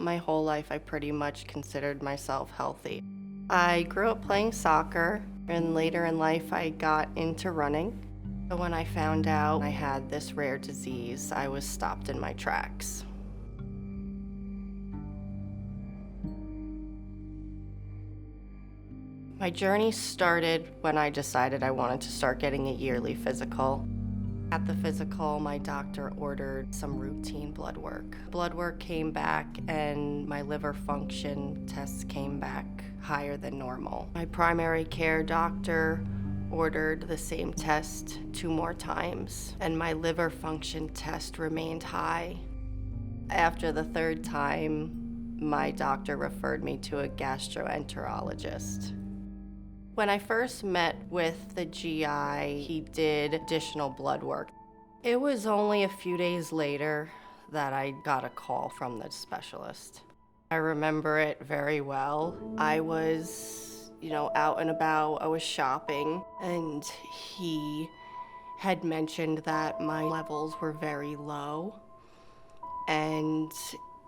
My whole life, I pretty much considered myself healthy. I grew up playing soccer, and later in life, I got into running. But when I found out I had this rare disease, I was stopped in my tracks. My journey started when I decided I wanted to start getting a yearly physical. At the physical, my doctor ordered some routine blood work. Blood work came back and my liver function tests came back higher than normal. My primary care doctor ordered the same test 2 more times, and my liver function test remained high. After the 3rd time, my doctor referred me to a gastroenterologist. When I first met with the GI, he did additional blood work. It was only a few days later that I got a call from the specialist. I remember it very well. I was, out and about, I was shopping, and he had mentioned that my levels were very low, and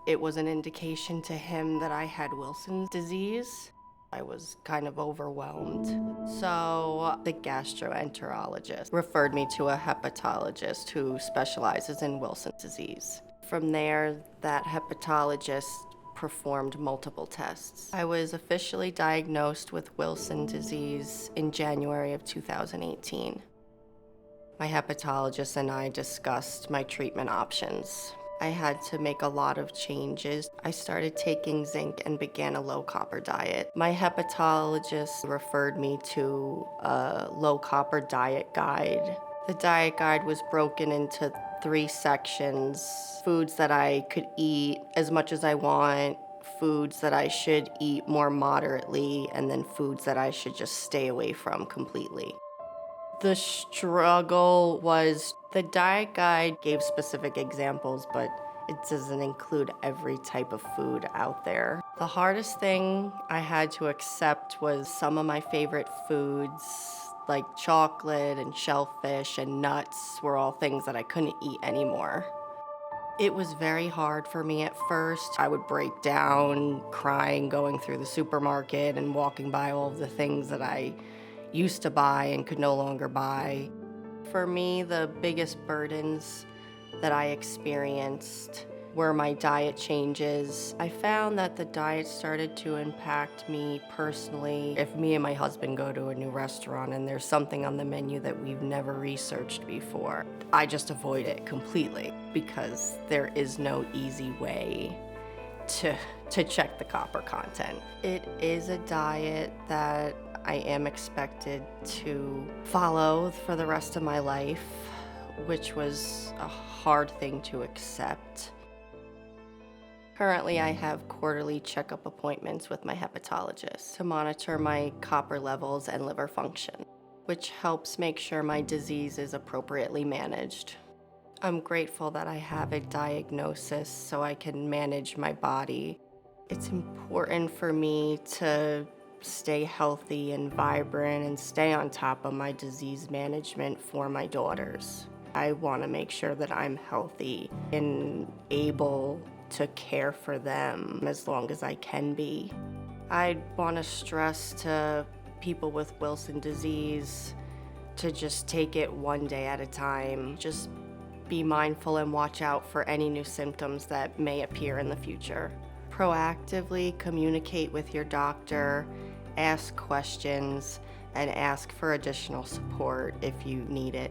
it was an indication to him that I had Wilson's disease. I was kind of overwhelmed. So the gastroenterologist referred me to a hepatologist who specializes in Wilson's disease. From there, that hepatologist performed multiple tests. I was officially diagnosed with Wilson's disease in January of 2018. My hepatologist and I discussed my treatment options. I had to make a lot of changes. I started taking zinc and began a low copper diet. My hepatologist referred me to a low copper diet guide. The diet guide was broken into 3 sections: foods that I could eat as much as I want, foods that I should eat more moderately, and then foods that I should just stay away from completely. The struggle was the diet guide gave specific examples, but it doesn't include every type of food out there. The hardest thing I had to accept was some of my favorite foods, like chocolate and shellfish and nuts, were all things that I couldn't eat anymore. It was very hard for me at first. I would break down, crying, going through the supermarket and walking by all of the things that I used to buy and could no longer buy. For me, the biggest burdens that I experienced were my diet changes. I found that the diet started to impact me personally. If me and my husband go to a new restaurant and there's something on the menu that we've never researched before, I just avoid it completely because there is no easy way to check the copper content. It is a diet that I am expected to follow for the rest of my life, which was a hard thing to accept. Currently, I have quarterly checkup appointments with my hepatologist to monitor my copper levels and liver function, which helps make sure my disease is appropriately managed. I'm grateful that I have a diagnosis so I can manage my body. It's important for me to stay healthy and vibrant and stay on top of my disease management for my daughters. I want to make sure that I'm healthy and able to care for them as long as I can be. I want to stress to people with Wilson's disease to just take it one day at a time. Just be mindful and watch out for any new symptoms that may appear in the future. Proactively communicate with your doctor, ask questions, and ask for additional support if you need it.